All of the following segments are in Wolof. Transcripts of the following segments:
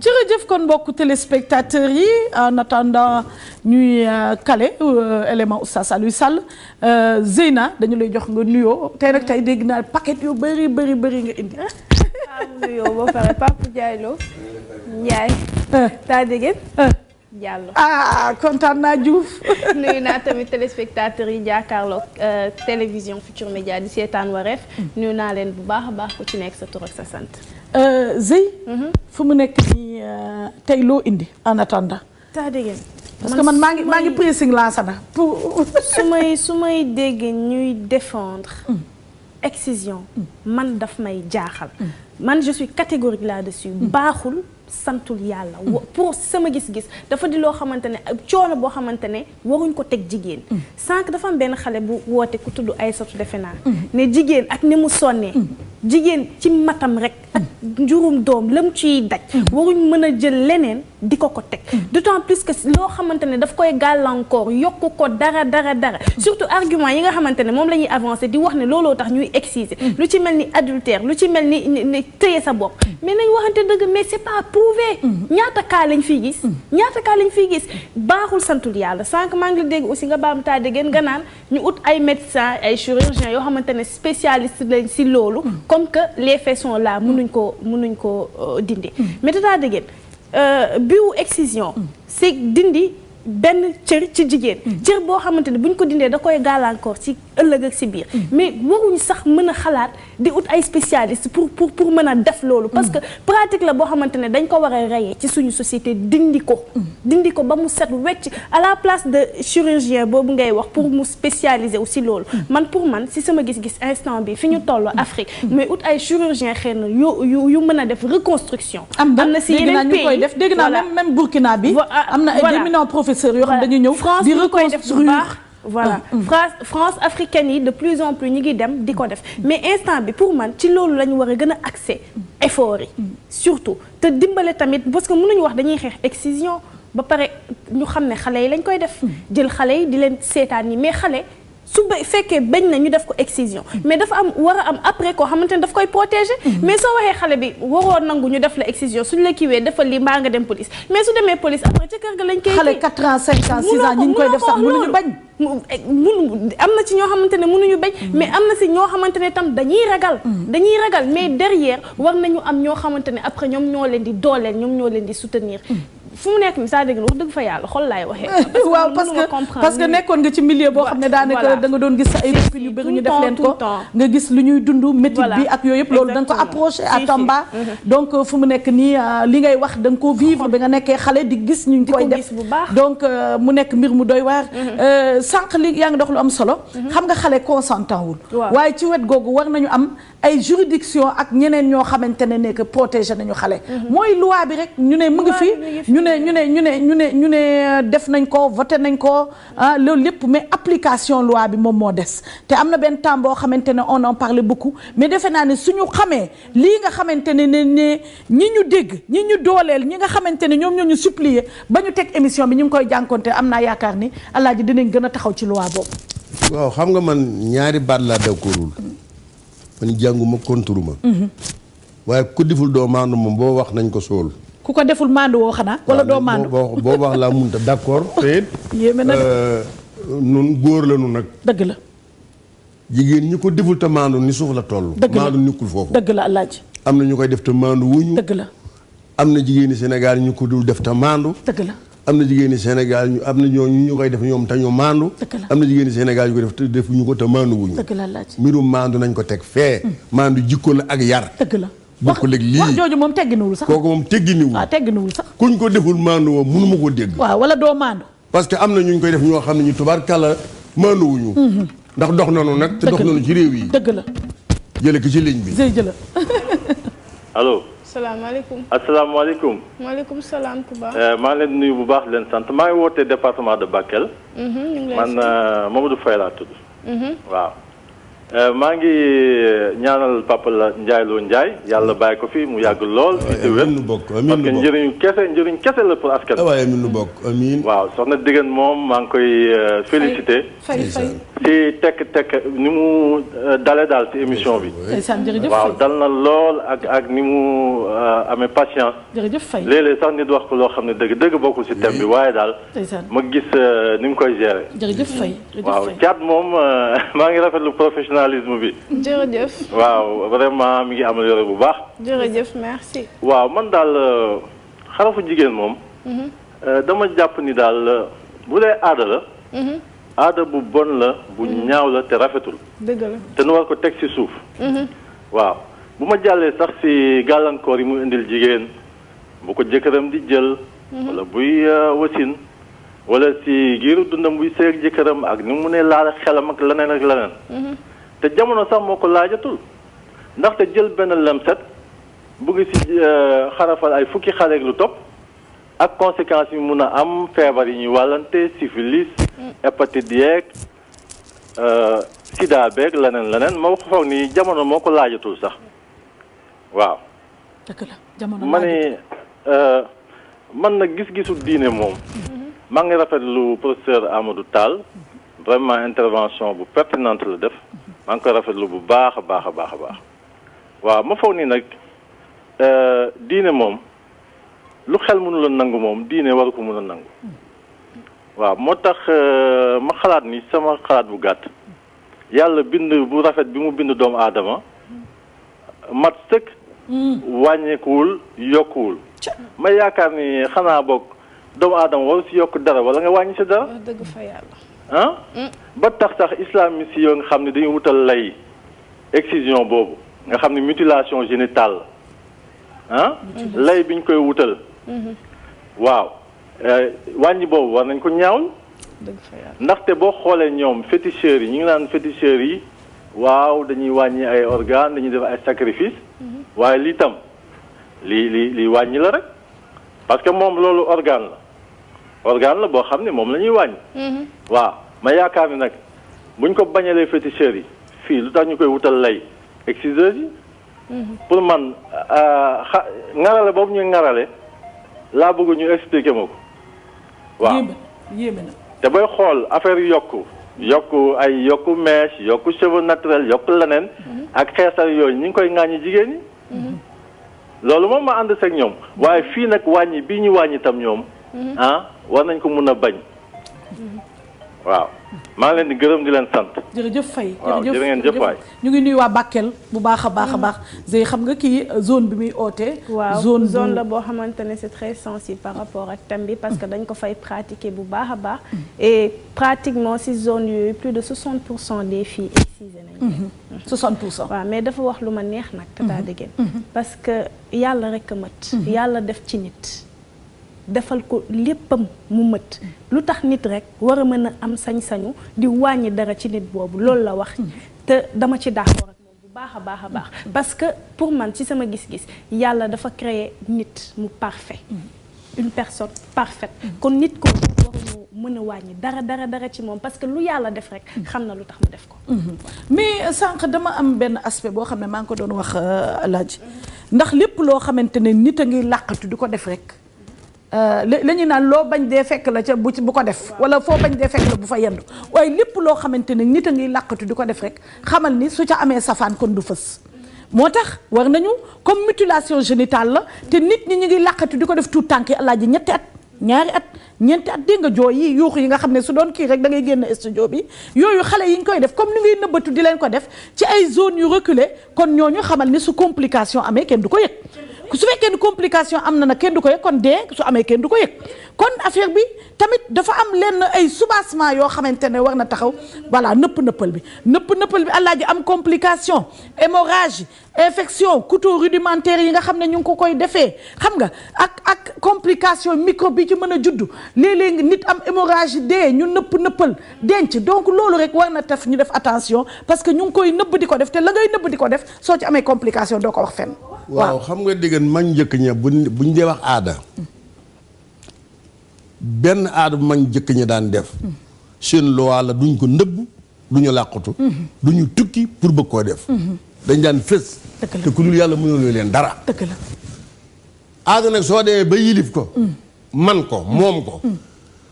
jërëjëf kon mbokku téléspectateurs yi en attendant ñuy kale élément Oustaz Alioune Sall Zeyna dañu lay jox nga nuyoo tey nag tey dégg naa paquet yu bëri nga indi. nuyoo ba pare Papa Ndiaye Lo Ndiaye. taa dégg Diallo kontaan naa Diouf. nuyu naa tamit téléspectateurs yi jàkkaarloog télévision Futurs Médias di seetaan Wareef. nuyu naa leen bu baax a baax ku ci nekk sa tur ak sa sant. Zey. fu mu nekk nii tey loo indi en attendant. taa dégg parce que man maa ngi pressing Lansana pour. su may dégg ñuy défendre. excision man daf may jaaxal. man je suis catégorique là-dessus. baaxul. santul yàlla pour sama gis-gis dafa di loo xamante ne coono boo xamante ne waruñ ko teg jigéen sànq dafa am benn xale bu woote ku tudd Aysatu defe naa ne jigéen ak ni mu sonnee jigéen ci matam rek ak njurum doom lam ciy daj waruñ mën a jël leneen di ko teg d'autant plus que loo xamante ne daf koy gàllankoor yokk ko dara surtout argument yi nga xamante ne moom la ñuy avancer di wax ne looloo tax ñuy exciser lu ci mel ni adultère lu ci mel ni téye sa bopp mais nañ waxante dëgg mais c'est pas prouvé ñaata cas lañ fiy gis baaxul santul yàlla sànq maa ngi la dégg aussi nga baam taa déggeen nga naan ñu ut ay médecins ay chirurgiens yoo xamante ne spécialiste lañ si loolu comme que les faits sont là mënuñ ko dindi mais taa déggeen biwu excision c'est dindi benn cër ci jigéen cër boo xamante ne bu ñu ko dindee da koy gàllankoor ci ëllëg ak ci biir mais waruñ sax mën a xalaat di ut ay spécialistes pour mën a def loolu parce que pratique la boo xamante ne dañ ko war a rayee ci suñu société dindi ko ba mu set wecc à la place de chirurgien boobu ngay wax pour mu spécialiser aussi loolu pour man si sama gis-gis instant bi fi ñu toll Afrique mais ut ay chirurgien xëy na yu mën a def reconstruction am na si yeneen pays koy def dégg naa même Burkina bi am na ay éminents professeurs yoo xam dañuy ñëw France di koy def bu baax voilà France africaine yi de plus en plus ñi ngi dem di ko def mais instant bi pour man ci loolu la ñu war a gën a accès effort yi surtout te dimbale tamit parce que mënuñu wax dañuy xeex excision ba pare ñu xam ne xale yi lañ koy def jël xale yi di leen seetaan yi mais xale su fekkee bañ na ñu def ko excision mais dafa war a am après koo xamante ne daf koy protéger mais soo waxee xale bi waroo nangu ñu def la excision suñu la kiiwee defal lii mbaa nga dem police mais su demee police après ca kër ga lañ koy xale 4 ans 5 ans 6 ans ñi ngi koy def sax mënuñu bañ am na ci ñoo xamante ne mënuñu bañ mais am na si ñoo xamante ne tam dañuy ragal mais derrière war nañu am ñoo xamante ne après ñoom ñoo leen di dooleel ñoom ñoo leen di soutenir fu mu nekk mi saa dégg wax dëgg fa yàlla xol laay waxee. waaw parce que nekkoon nga ci milieu boo xam ne daanaka da nga doon gis sa ay copines yu bëri ñu def leen ko nga gis lu ñuy dund métit bi ak yooyu yëpp loolu da nga ko approché à Tamba donc fu mu nekk nii li ngay wax da nga ko vivre ba nga nekkee xale di gis ñu koy def donc mu nekk mbir mu doy waar sànq li yaa ngi dox lu am solo xam nga xale consentant wul waaye ci wet googu war nañu am ay juridiction ak ñeneen ñoo xamante ne nekk protégé nañu xale mooy loi bi rek ñu ne mu ngi fi ñu ne def nañ ko voté nañ ko loolu lépp mais application loi bi moom moo des te am na benn temps boo xamante ne on en parlait beaucoup mais defe naa ne suñu xamee lii nga xamante ne ñi ñu dégg ñi ñu dooleel ñi nga xamante ne ñoom ñoo ñu supplier ba ñu teg émission bi ñu ngi koy jànkonte am naa yaakaar ni Alaaji dinañ gën a taxaw ci loi boobu. waaw xam nga man ñaari baat laa d'accordul man jànguma contre ma waaye ku deful doo maandu moom boo wax nañ ko sool ku ko deful maandu woo xanaa wala doo maandu boo wax laa munta d'accord te it yéeme na nun góor la nu nag dëgg la jigéen ñi ko deful te maandu ni suuf la toll maandu nikkul foofu dëgg la Alaaji am na ñu koy def te maandu wuñu dëgg la am na jigéeni Sénégal ñu ko dul def te maandu dëgg la am na jigéeni Sénégal am na ñu koy def ñoom te ñu maandu am na jigéeni Sénégal ñu ko def te defuñu ko te maandu wuñu dëgg la Alaaji mbirum maandu nañ ko teg fee maandu jikko la ak yar dëgg la bokk léegi lii wax jooju moom tegginuwul sax kooku moom tegginuwul waaw tegginuwul sax kuñ ko deful maandu moom mënuma ko dégg waaw wala doo maandu parce que am na ñu koy def ñoo xam ne ñu tubaarkàlla maandu wuñu ndax dox nanu nag te dox nanu ci réew yi dëgg la jële ki ci ligne bi jëla allo salaamaaleykum asalaamaaleykum maaleykum salaam Touba maa ngi leen nuyu bu baax leen sant maa ngi wootee département de Bakel man Mamadou Faye laa tudd waaw maa ngi ñaanal Papa la Ndiaye Lo Ndiaye yàlla bàyyi ko fi mu yàgg lool. fi wér parce que njëriñ kese la pour askan. waaye amiin nu bokk amiin. waaw soxna Digane moom maa ngi koy félicité. si tekk ni mu dalee daal si émission bi. waaw dal na lool ak ni mu amee patience. léeg-léeg sax nit wax ko loo xam ne dëgg bokkul si thème bi waaye daal. ma gis ni mu koy gérer. waaw caat moom maa ngi rafetlu professionnalisme bi. jërëjëf. waaw vraiment mi ngi amélioré bu baax. jërëjëf merci. waaw man daal xarafu jigéen moom. dama jàpp ni daal bu dee aada la. aada bu bon la bu ñaaw la te rafetul. dëgg la te nu war ko teg ci suuf. waaw bu ma jàllee sax ci gàllankoor yi mu indil jigéen bu ko jëkkëram di jël. wala buy wasin wala ci giiru dundam buy seeg jëkkëram ak ni mu ne laal xelam ak leneen. te jamono sax moo ko laajatul ndaxte jël benn lemset bugg ci xarafal ay fukki xale ak lu topp ak conséquences yi mun a am feebar yi ñuy wàllante syphilis hépatite yeeg sida beeg leneen ma foog ni jamono moo ko laajatul sax waaw. dëgg la jamono ma ne man nag gis-gisu diine moom. maa ngi rafetlu professeur Amadou Tall vraiment intervention bu pertinente la def. maa ngi koy rafetlu bu baax a baax waaw ma foog ni nag diine moom lu xel mënula nangu moom diine waru ko mën a nangu waaw moo tax ma xalaat ni sama xalaat bu gàtt yàlla bind bu rafet bi mu bind doomu aadama mat sëkk wàññeekuwul yokkuwul ma yaakaar ni xanaa boog doomu aadama waru si yokk dara wala nga wàññi si dara dëgg fa yàlla ba tax sax islamiste yoo nga xam ne dañuy wutal lay excision boobu nga xam ne mutilation génitale lay bi ñu koy wutal waaw wàññi boobu war nañ ko ñaawul ndaxte boo xoolee ñoom féticheurs yi ñu ngi naan féticheurs yi waaw dañuy wàññi ay organes dañuy def ay sacrifice waaye lii tam lii wàññi la rek parce que moom loolu organe la boo xam ne moom la ñuy wàññi waaw ma yaakaar ni nag buñ ko bañalee féticheurs yi fii lu tax ñu koy wutal lay exciseurs yi pour man ngarale boobu ñuy ngarale laa bëgg ñu expliquer ma ko waaw yéeme na te booy xool affaire yokku mèche yokku cheveux naturel yokku leneen ak xeesal yooyu ñu ngi koy ŋàññi jigéen ñi loolu moom ma ànd seeg ñoom waaye fii nag wàññi bii ñu wàññi tam ñoom war nañ ko mun a bañ waaw maa ngi leen di gërëm di leen sant. jërëjëf Faye jërë ngeen jëf waay ñu ngi nuyu waa Bakel bu baax a baax Zey xam nga kii zone bi muy oote. waaw zone la boo xamante ne c'est très sensible par rapport ak thème bi parce que dañ ko fay pratiquer bu baax a baax. et pratiquement si zone yooyu plus de 60% des filles excisées nañu. 60%. waaw mais dafa wax lu ma neex nag. tata Degen parce que yàlla rek a mët. yàlla def ci nit. defal ko léppam mu mët lu tax nit rek war a mën a am sañ-sañu di wàññi dara ci nit boobu loolu la wax te dama ci d'accord ak moom bu baax a baax parce que pour man ci sama gis-gis yàlla dafa créer nit mu parfait une personne parfaite kon nit ko waruñu mën a wàññi dara ci moom parce que lu yàlla def rek xam na lu tax mu def ko mais sànq dama am benn aspect boo xam ne maa ngi ko doon wax Alaaji ndax lépp loo xamante ne nit a ngi làqatu di ko def rek la ñuy naan loo bañ dee fekk la ca bu ko def wala foo bañ dee fekk la bu fa yendu waaye lépp loo xamante ne nit a ngi làqatu di ko def rek xamal ni su ca amee safaan kon du fës moo tax war nañu comme mutilation génitale la te nit ñi ñu ngi làqatu di ko def tuut tànk yi Alaaji ñetti at ñaari at ñeenti at dégg nga jooy yi yuuxu yi nga xam ne su doon kii rek da ngay génn studio bi yooyu xale yi ñu koy def comme ni ngay nëbbatu di leen ko def ci ay zones yu reculé kon ñooñu xamal ni su complication amee kenn du ko yëg su fekkee ni complication am na nag kenn du ko yëg kon dee su amee kenn du ko yëg kon affaire bi tamit dafa am lenn ay soubassement yoo xamante ne war na taxaw voilà nëpp-nëppal bi Alaaji am complication hémorragie infection couteau rudimentaire yi nga xam ne ñu ngi ko koy defee xam nga ak complication microbe bi ci mën a juddu léeg-léeg nit am hémorragie dee ñu nëppal denc donc loolu rek war na taf ñu def attention parce que ñu ngi koy nëbb di ko def te la ngay nëbb di ko def soo ci amee complication doo ko wax fenn waaw xam nga dégg mag njëkk ña buñ dee wax aada benn aada bu mag njëkk ña daan def seen loi la duñ ko nëbb du ñu làqatu du ñu tukki pour bëgg koo def dañ daan fës te ku dul yàlla mënuloo leen dara dëgg la aada nag soo demee ba yilif ko man ko moom ko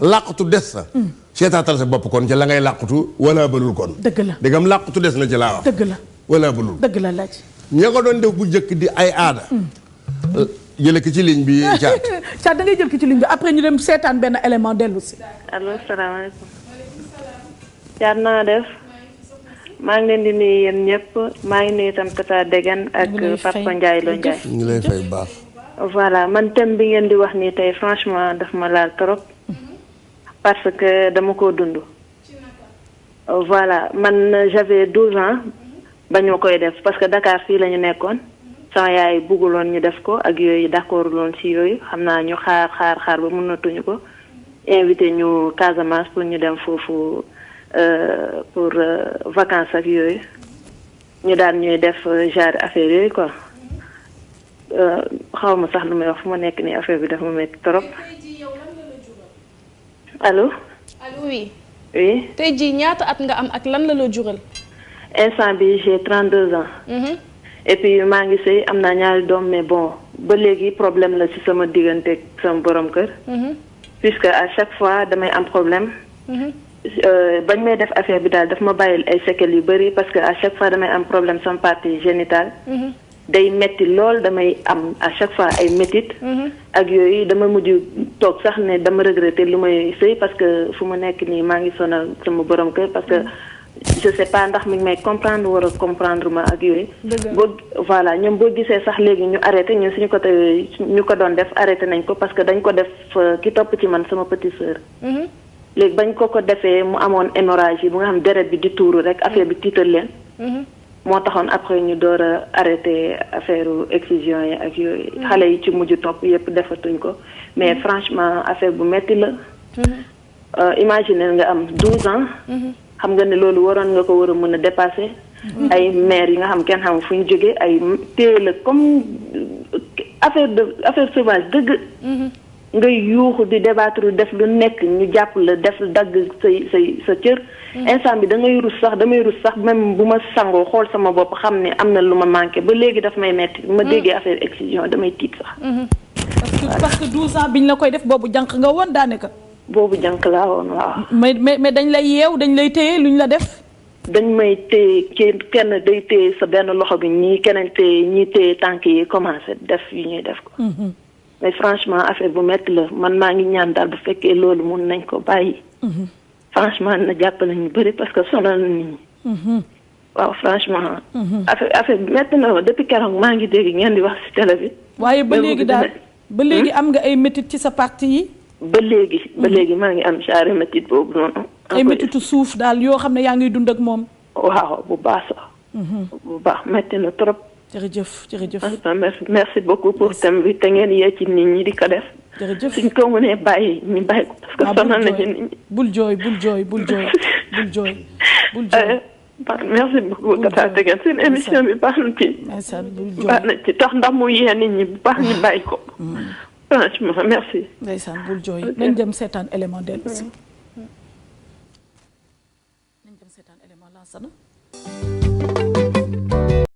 làqatu des sa seetaatal sa bopp kon ci la ngay làqatu wala balul kon dëgg la dégam làqatu des na ci laa wax dëgg la wala balul dëgg la laaj ña ko doon def bu njëkk di ay aada jële ki ci ligne bi Thiat da ngay jël ki ci ligne bi après ñu dem seetaan benn élément dellu si allo salaamaaleykum Thiat naa def maa ngi leen di nuyu yéen ñëpp maa ngi nuyu itam Tata Degen ak Papa Ndiaye Lo Ndiaye ñu ngi lay fay baax voilà man thème bi ngeen di wax nii tey franchement daf ma laal trop parce que dama ko dund voilà man j'avais 12 ans ba ñu koy def parce que Dakar fii la ñu nekkoon sama yaay bugguloon ñu def ko ak yooyu d'accord loon ci yooyu xam naa ñu xaar ba mënatuñu ko invité ñu Casamance pour ñu dem foofu pour vacances ak yooyu ñu daan ñuy def genre affaire yooyu quoi xaw ma sax lu may wax fu ma nekk nii affaire bi dafa ma metti trop allo. allo oui. oui. tey jii ñaata at nga am ak lan la la jural. instant bi j'ai 32 ans. et puis maa ngi sëy am naa ñaari doom mais bon ba léegi problème la ci sama diggante ak sama borom kër. puisque à chaque fois damay am problème. bañ may def affaire bi daal daf ma bàyyil ay séquelles yu bari parce que à chaque fois damay am problème sama partie génitale. day metti lool damay am à chaque fois ay métit. ak yooyu dama mujj toog sax ne dama regretter lu may sëy parce que fu mu nekk nii maa ngi sonal sama borom kër parce que. je sais pas ndax mi ngi may comprendre war a comprendre ma ak yooyu. boo voilà ñoom boo gisee sax léegi ñu arrêté ñun suñu côté ñu ko doon def arrêté nañ ko parce que dañ ko def ki topp ci man sama petite sœur. léegi bañ ko defee mu amoon hémorragie bu nga xam deret bi di tuuru rek affaire bi tiital leen. moo taxoon après ñu door a arrêté affaire excision yi ak yooyu. xale yi ci mujj topp yépp defatuñ ko mais franchement affaire bu metti la. imaginer nga am 12 ans. xam nga ne loolu waroon nga ko war a mën a dépasser. ay mère yi nga xam kenn xam fu ñu jógee ay téye la comme affaire sauvage dëgg. ngay yuuxu di débattre def lu nekk ñu jàpp la def dagg sa cër. instant bi da ngay rus sax damay rus sax même bu ma sangoo xool sama bopp xam ne am na lu ma manqué ba léegi daf may metti bu ma déggee affaire excision damay tiit sax. parce que 12 ans biñ la koy def boobu jànq nga woon daanaka. boobu jànk laa woon waaw. mais dañ lay yeew dañ lay téye luñ la def. dañ may téye kenn day téye sa benn loxo bi ñii keneen téye ñii téye tànk yi commencé def yu ñuy def ko. mais franchement affaire bu métti la man maa ngi ñaan daal bu fekkee loolu mun nañ ko bàyyi. franchement na jàppale ñu bëri parce que sonal na nit ñi. waaw franchement. affaire bi métti na depuis keroog maa ngi dégg ngeen di wax ci télé bi. waaye ba léegi daal ba léegi am nga ay métit ci sa partie yi. ba léegi maa ngi am genre métit boobu noonu. ay métitu suuf daal yoo xam ne yaa ngi dund ak moom. waaw bu baax sax. bu baax métti na trop. jërëjëf. merci beaucoup pour thème bi te ngeen yee ci nit ñi di ko def. jërëjëf suñ ko mënee bàyyi ñu bàyyi ko parce que sonal nañu nit ñi. bul jooy. merci beaucoup Tata Degen seen émission bi baax na ci. baax na ci tax ndax mu yee nit ñi bu baax ñu bàyyi ko. franchement merci. ndeysaan bul jooy nañ dem seetaan élément dellu si. nañ dem seetaan élément lansana.